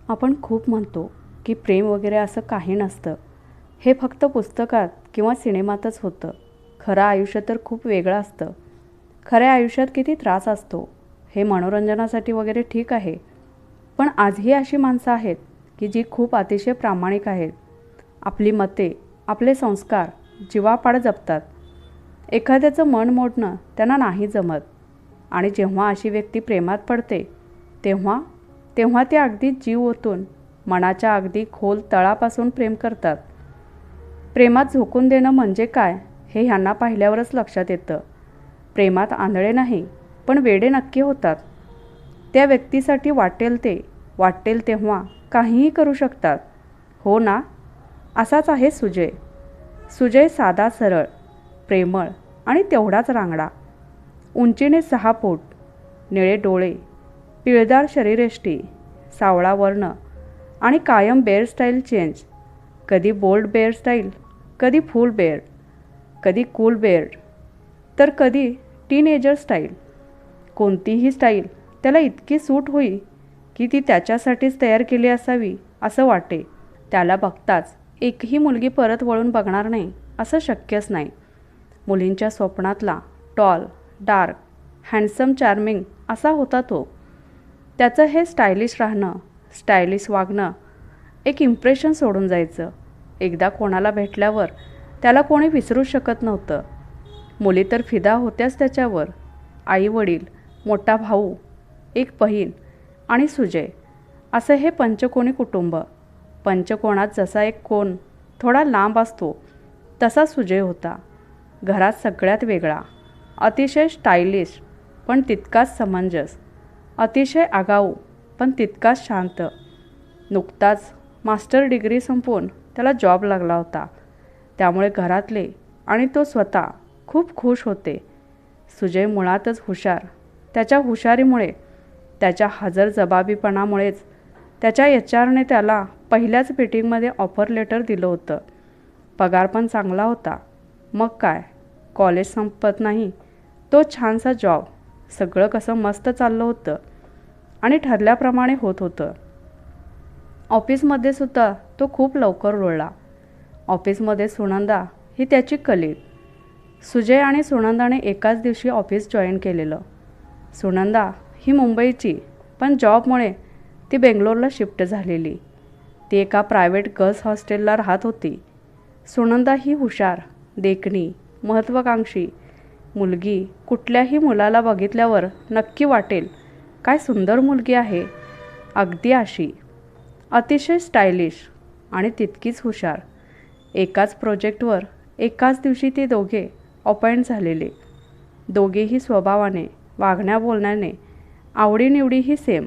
आपण खूप म्हणतो की प्रेम वगैरे असं काही नसतं, हे फक्त पुस्तकात किंवा सिनेमातच होतं. खरं आयुष्य तर खूप वेगळं असतं. खऱ्या आयुष्यात किती त्रास असतो हे मनोरंजनासाठी वगैरे ठीक आहे, पण आजही अशी माणसं आहेत की जी खूप अतिशय प्रामाणिक आहेत. आपली मते, आपले संस्कार जीवापाड जपतात. एखाद्याचं मन मोडणं त्यांना नाही जमत. आणि जेव्हा अशी व्यक्ती प्रेमात पडते तेव्हा तेव्हा ते अगदी जीव ओतून मनाच्या अगदी खोल तळापासून प्रेम करतात. प्रेमात झोकून देणं म्हणजे काय हे ह्यांना पाहिल्यावरच लक्षात येतं. प्रेमात आंधळे नाही पण वेडे नक्की होतात. त्या व्यक्तीसाठी वाटेल तेव्हा काहीही करू शकतात. हो ना, असाच आहे सुजय. सुजय साधा सरळ, प्रेमळ आणि तेवढाच रांगडा. उंचीने 6 फूट, निळे डोळे, पिळदार शरीरयष्टी, सावळा वर्ण आणि कायम बेअरस्टाईल चेंज. कधी बोल्ड बेअरस्टाईल, कधी फुल बेअर्ड, कधी कूल बेअर्ड, तर कधी टीनएजर स्टाईल. कोणतीही स्टाईल त्याला इतकी सूट होई की ती त्याच्यासाठीच तयार केली असावी असं वाटे. त्याला बघताच एकही मुलगी परत वळून बघणार नाही असं शक्यच नाही. मुलींच्या स्वप्नातला टॉल, डार्क, हँडसम, चार्मिंग असा होता तो. त्याचं हे स्टायलिश राहणं, स्टायलिश वागणं एक इम्प्रेशन सोडून जायचं. एकदा कोणाला भेटल्यावर त्याला कोणी विसरू शकत नव्हतं. मुली तर फिदा होत्याच त्याच्यावर. आई वडील, मोठा भाऊ, एक बहीण आणि सुजय असं हे पंचकोनी कुटुंब. पंचकोणात जसा एक कोण थोडा लांब असतो तसा सुजय होता. घरात सगळ्यात वेगळा, अतिशय स्टायलिश पण तितकाच समंजस, अतिशय आगाऊ पण तितकाच शांत. नुकताच मास्टर डिग्री संपवून त्याला जॉब लागला होता. त्यामुळे घरातले आणि तो स्वतः खूप खुश होते. सुजय मुळातच हुशार. त्याच्या हुशारीमुळे, त्याच्या हजरजबाबीपणामुळेच त्याच्या एचआरने त्याला पहिल्याच मीटिंगमध्ये ऑफर लेटर दिलं होतं. पगार पण चांगला होता. मग काय, कॉलेज संपत नाही तो छानसा जॉब. सगळं कसं मस्त चाललं होतं आणि ठरल्याप्रमाणे होत होतं. ऑफिसमध्ये सुद्धा तो खूप लवकर रुळला. ऑफिसमध्ये सुनंदा ही त्याची कलीग. सुजय आणि सुनंदाने एकाच दिवशी ऑफिस जॉईन केलेलं. सुनंदा ही मुंबईची, पण जॉबमुळे ती बेंगलोरला शिफ्ट झालेली. ती एका प्रायव्हेट गर्ल्स हॉस्टेलला राहत होती. सुनंदा ही हुशार, देखणी, महत्त्वाकांक्षी मुलगी. कुठल्याही मुलाला बघितल्यावर नक्की वाटेल काय सुंदर मुलगी आहे. अगदी अशी. अतिशय स्टायलिश आणि तितकीच हुशार. एकाच प्रोजेक्टवर एकाच दिवशी ते दोघे अपॉइंट झालेले. दोघेही स्वभावाने, वागण्या बोलण्याने, आवडीनिवडीही सेम.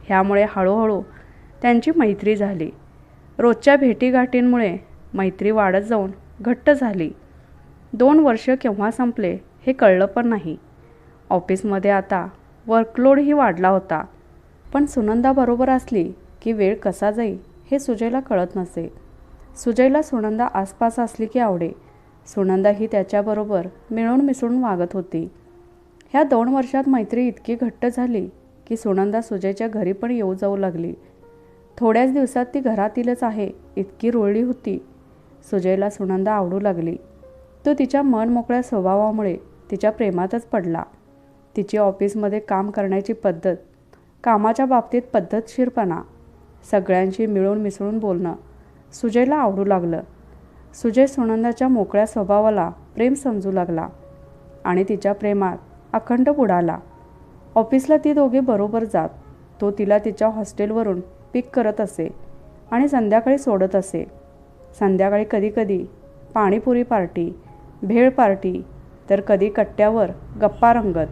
ह्यामुळे हळूहळू त्यांची मैत्री झाली. रोजच्या भेटीगाठींमुळे मैत्री वाढत जाऊन घट्ट झाली. 2 वर्ष केव्हा संपले हे कळलं पण नाही. ऑफिसमध्ये आता वर्कलोडही वाढला होता. पण सुनंदा बरोबर असली की वेळ कसा जाईल हे सुजयला कळत नसे. सुजयला सुनंदा आसपास असली की आवडे. सुनंदा ही त्याच्याबरोबर मिळून मिसळून वागत होती. ह्या 2 वर्षात मैत्री इतकी घट्ट झाली की सुनंदा सुजयच्या घरी पण येऊ जाऊ लागली. थोड्याच दिवसात ती घरातीलच आहे इतकी रुळली होती. सुजयला सुनंदा आवडू लागली. तो तिच्या मनमोकळ्या स्वभावामुळे तिच्या प्रेमातच पडला. तिची ऑफिसमध्ये काम करण्याची पद्धत, कामाच्या बाबतीत पद्धतशीरपणा, सगळ्यांशी मिळून मिसळून बोलणं सुजयला आवडू लागलं. सुजय सुनंदाच्या मोकळ्या स्वभावाला प्रेम समजू लागला आणि तिच्या प्रेमात अखंड बुडाला. ऑफिसला ती दोघे बरोबर जात. तो तिला तिच्या हॉस्टेलवरून पिक करत असे आणि संध्याकाळी सोडत असे. संध्याकाळी कधीकधी पाणीपुरी पार्टी, भेळ पार्टी, तर कधी कट्ट्यावर गप्पा रंगत.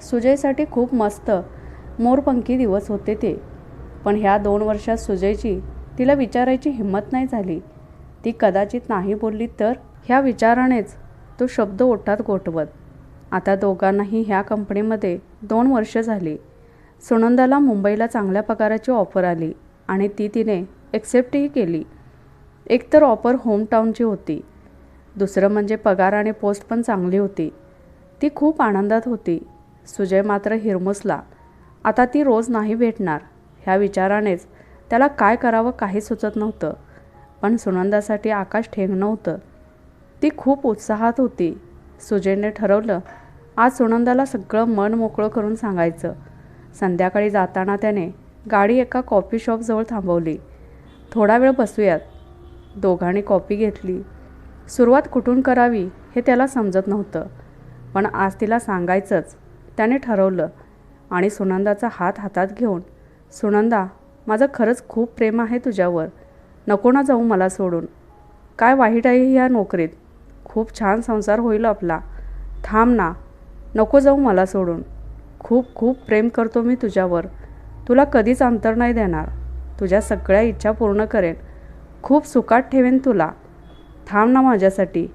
सुजयसाठी खूप मस्त मोरपंखी दिवस होते ते. पण ह्या 2 वर्षात सुजयची तिला विचारायची हिंमत नाही झाली. ती कदाचित नाही बोलली तर, ह्या विचारानेच तो शब्द ओठात गोठवत. आता दोघांनाही ह्या कंपनीमध्ये 2 वर्ष झाली. सुनंदाला मुंबईला चांगल्या पगाराची ऑफर आली आणि ती तिने ॲक्सेप्टही केली. एकतर ऑफर होमटाऊनची होती, दुसरं म्हणजे पगार आणि पोस्ट पण चांगली होती. ती खूप आनंदात होती. सुजय मात्र हिरमुसला. आता ती रोज नाही भेटणार ह्या विचारानेच त्याला काय करावं काही सुचत नव्हतं. पण सुनंदासाठी आकाश ठेंगणं होतं. ती खूप उत्साहात होती. सुजयने ठरवलं आज सुनंदाला सगळं मन मोकळं करून सांगायचं. संध्याकाळी जाताना त्याने गाडी एका कॉफी शॉपजवळ थांबवली. थोडा वेळ बसूयात. दोघांनी कॉफी घेतली. सुरुवात कुठून करावी हे त्याला समजत नव्हतं, पण आज तिला सांगायचंच त्याने ठरवलं. आणि सुनंदाचा हात हातात घेऊन, सुनंदा, माझं खरंच खूप प्रेम आहे तुझ्यावर. नको ना जाऊ मला सोडून. काय वाईट आहे ह्या नोकरीत. खूप छान संसार होईल आपला. थांब ना, नको जाऊ मला सोडून. खूप खूप प्रेम करतो मी तुझ्यावर. तुला कधीच अंतर नाही देणार. तुझ्या सगळ्या इच्छा पूर्ण करेन. खूप सुखात ठेवेन तुला. थांब ना माझ्यासाठी.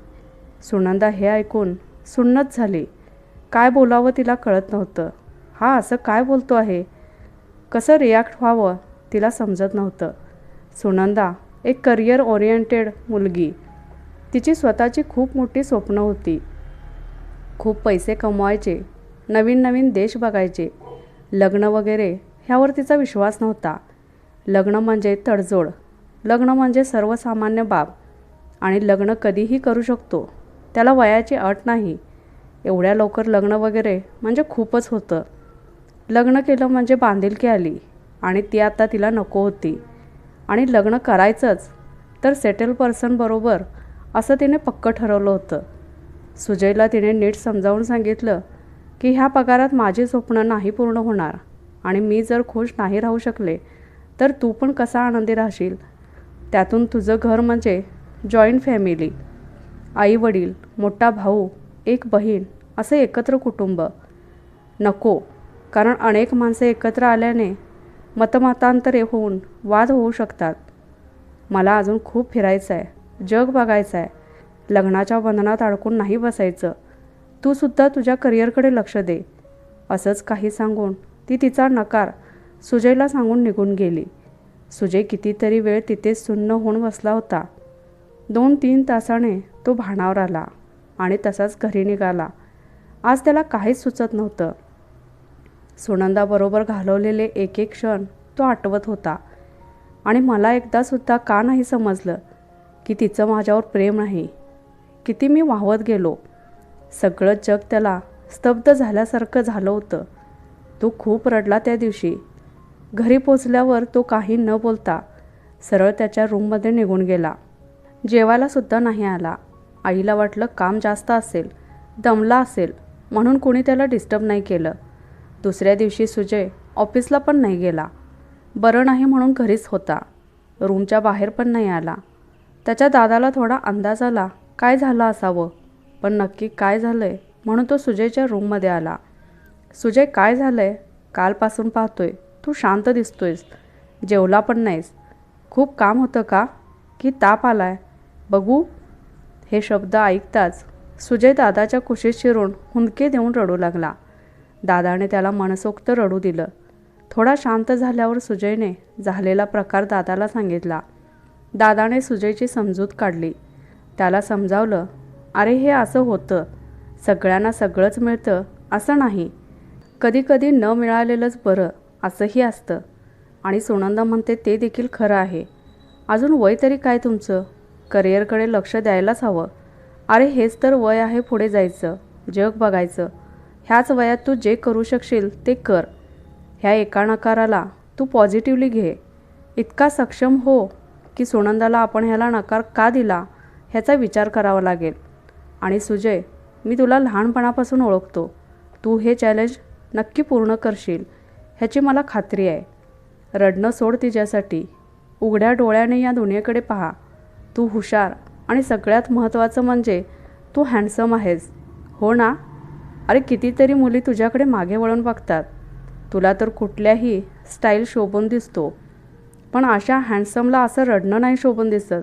सुनंदा हे ऐकून सुन्नच झाली. काय बोलावं तिला कळत नव्हतं. हा असं काय बोलतो आहे, कसं रिॲक्ट व्हावं तिला समजत नव्हतं. सुनंदा एक करिअर ओरिएंटेड मुलगी. तिची स्वतःची खूप मोठी स्वप्नं होती. खूप पैसे कमवायचे, नवीन नवीन देश बघायचे. लग्न वगैरे ह्यावर तिचा विश्वास नव्हता. लग्न म्हणजे तडजोड. लग्न म्हणजे सर्वसामान्य बाब. आणि लग्न कधीही करू शकतो, त्याला वयाची अट नाही. एवढ्या लवकर लग्न वगैरे म्हणजे खूपच होतं. लग्न केलं म्हणजे बांधिलकी आली आणि ती आता तिला नको होती. आणि लग्न करायचंच तर सेटल पर्सनबरोबर असं तिने पक्कं ठरवलं होतं. सुजयला तिने नीट समजावून सांगितलं की ह्या पगारात माझी स्वप्न नाही पूर्ण होणार आणि मी जर खुश नाही राहू शकले तर तू पण कसा आनंदी राहशील. त्यातून तुझं घर म्हणजे जॉईंट फॅमिली, आई वडील, मोठा भाऊ, एक बहीण, असं एकत्र कुटुंब नको. कारण अनेक माणसं एकत्र आल्याने मतमतांतरे होऊन वाद होऊ शकतात. मला अजून खूप फिरायचं आहे, जग बघायचं आहे. लग्नाच्या बंधनात अडकून नाही बसायचं. तू सुद्धा तुझ्या करिअरकडे लक्ष दे. असंच काही सांगून ती तिचा नकार सुजयला सांगून निघून गेली. सुजय कितीतरी वेळ तिथेच सुन्न होऊन बसला होता. 2-3 तासाने तो भानावर आला आणि तसाच घरी निघाला. आज त्याला काहीच सुचत नव्हतं. सुनंदाबरोबर घालवलेले एक एक क्षण तो आठवत होता. आणि मला एकदासुद्धा का नाही समजलं की तिचं माझ्यावर प्रेम नाही. किती मी वाहवत गेलो. सगळं जग त्याला स्तब्ध झाल्यासारखं झालं होतं. तो खूप रडला त्या दिवशी. घरी पोचल्यावर तो काही न बोलता सरळ त्याच्या रूममध्ये निघून गेला. जेवायलासुद्धा नाही आला. आईला वाटलं काम जास्त असेल, दमला असेल म्हणून कोणी त्याला डिस्टर्ब नाही केलं. दुसऱ्या दिवशी सुजय ऑफिसला पण नाही गेला. बरं नाही म्हणून घरीच होता. रूमच्या बाहेर पण नाही आला. त्याच्या दादाला थोडा अंदाज आला काय झालं असावं, पण नक्की काय झालंय म्हणून तो सुजयच्या रूममध्ये आला. सुजय, काय झालंय? कालपासून पाहतोय तू शांत दिसतोयस. जेवला पण नाहीस. खूप काम होतं का, की ताप आलाय? बघू. हे शब्द ऐकताच सुजय दादाच्या कुशीत शिरून हुंदके देऊन रडू लागला. दादाने त्याला मनसोक्त रडू दिलं. थोडा शांत झाल्यावर सुजयने झालेला प्रकार दादाला सांगितला. दादाने सुजयची समजूत काढली. त्याला समजावलं, अरे हे असं होतं. सगळ्यांना सगळंच मिळतं असं नाही. कधीकधी न मिळालेलंच बरं असंही असतं. आणि सुनंदा म्हणते ते देखील खरं आहे. अजून वय तरी काय तुमचं? करिअरकडे लक्ष द्यायलाच हवं. अरे हेच तर वय आहे पुढे जायचं, जग बघायचं. ह्याच वयात तू जे करू शकशील ते कर. ह्या एका नकाराला तू पॉझिटिव्हली घे. इतका सक्षम हो की सुनंदाला आपण ह्याला नकार का दिला ह्याचा विचार करावा लागेल. आणि सुजय, मी तुला लहानपणापासून ओळखतो. तू हे चॅलेंज नक्की पूर्ण करशील ह्याची मला खात्री आहे. रडणं सोड तिच्यासाठी. उघड्या डोळ्याने या दुनियेकडे पहा. तू हुशार आणि सगळ्यात महत्त्वाचं म्हणजे तू हँडसम आहेस. हो ना? अरे कितीतरी मुली तुझ्याकडे मागे वळून बघतात. तुला तर कुठल्याही स्टाईल शोभून दिसतो, पण अशा हँडसमला असं रडणं नाही शोभून दिसत.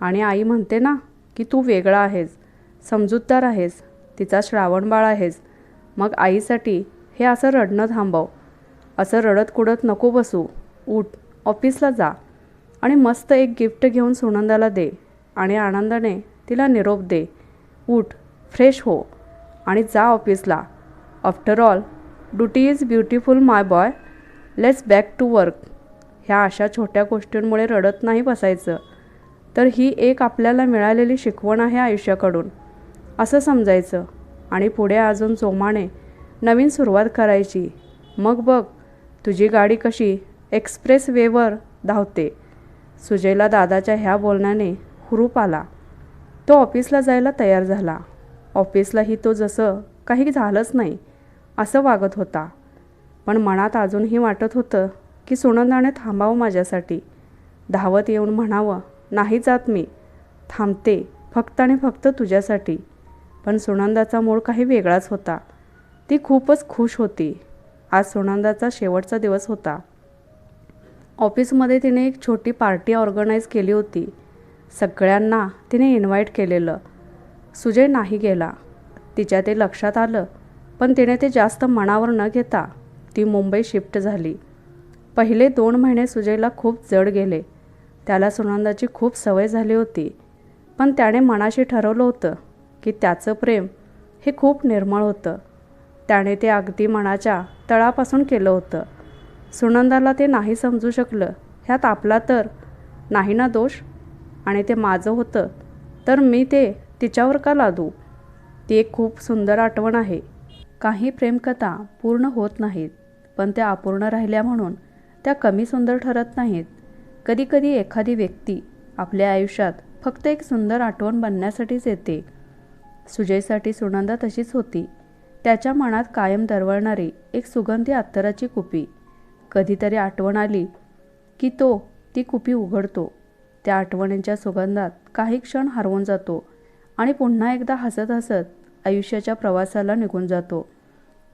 आणि आई म्हणते ना की तू वेगळा आहेस, समजूतदार आहेस, तिचा श्रावणबाळ आहेस. मग आईसाठी हे असं रडणं थांबव. असं रडत कुडत नको बसू. उठ, ऑफिसला जा आणि मस्त एक गिफ्ट घेऊन सुनंदाला दे आणि आनंदाने तिला निरोप दे. उठ, फ्रेश हो आणि जा ऑफिसला. After all duty is beautiful my boy. Let's back to work. ह्या अशा छोट्या गोष्टींमुळे रडत नाही बसायचं, तर ही एक आपल्याला मिळालेली शिकवण आहे आयुष्याकडून असं समजायचं आणि पुढे अजून जोमाने नवीन सुरुवात करायची. मग बघ तुझी गाडी कशी एक्सप्रेस वेवर धावते. सुजयला दादाच्या ह्या बोलण्याने हुरूप आला. तो ऑफिसला जायला तयार झाला. ऑफिसलाही तो जसं काही झालंच नाही असं वागत होता. पण मनात अजूनही वाटत होतं की सुनंदाने थांबावं माझ्यासाठी. धावत येऊन म्हणावं, नाही जात मी, थांबते फक्त आणि फक्त तुझ्यासाठी. पण सुनंदाचा मूड काही वेगळाच होता. ती खूपच खुश होती. आज सुनंदाचा शेवटचा दिवस होता. ऑफिसमध्ये तिने एक छोटी पार्टी ऑर्गनाईज केली होती. सगळ्यांना तिने इन्व्हाइट केलेलं. सुजय नाही गेला. तिच्या ते लक्षात आलं, पण तिने ते जास्त मनावर न घेता ती मुंबई शिफ्ट झाली. पहिले 2 महिने सुजयला खूप जड गेले. त्याला सुनंदाची खूप सवय झाली होती. पण त्याने मनाशी ठरवलं होतं की त्याचं प्रेम हे खूप निर्मळ होतं. त्याने ते अगदी मनाच्या तळापासून केलं होतं. सुनंदाला ते नाही समजू शकलं. ह्यात आपला तर नाही ना दोष, आणि ते माझं होतं तर मी ते तिच्यावर का लादू. ती एक खूप सुंदर आठवण आहे. काही प्रेमकथा पूर्ण होत नाहीत, पण त्या अपूर्ण राहिल्या म्हणून त्या कमी सुंदर ठरत नाहीत. कधीकधी एखादी व्यक्ती आपल्या आयुष्यात फक्त एक सुंदर आठवण बनण्यासाठीच येते. सुजयसाठी सुनंदा तशीच होती. त्याच्या मनात कायम दरवळणारी एक सुगंधी अत्तराची कुपी. कधीतरी आठवण आली की तो ती कुपी उघडतो. त्या आठवणींच्या सुगंधात काही क्षण हरवून जातो आणि पुन्हा एकदा हसत हसत आयुष्याच्या प्रवासाला निघून जातो.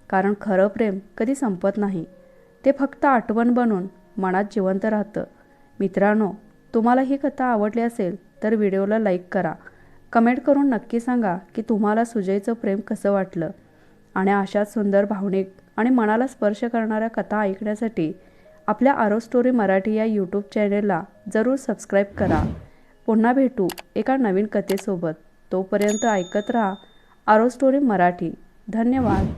कारण खरं प्रेम कधी संपत नाही. ते फक्त आठवण बनून मनात जिवंत राहतं. मित्रांनो, तुम्हाला ही कथा आवडली असेल तर व्हिडिओला लाईक करा. कमेंट करून नक्की सांगा की तुम्हाला सुजयचं प्रेम कसं वाटलं. आणि अशाच सुंदर, भावनिक आणि मनाला स्पर्श करणाऱ्या कथा ऐकण्यासाठी आपल्या आरो स्टोरी मराठी या यूट्यूब चॅनेलला जरूर सबस्क्राईब करा. पुन्हा भेटू एका नवीन कथेसोबत. तोपर्यंत ऐकत राहा आरो स्टोरी मराठी. धन्यवाद.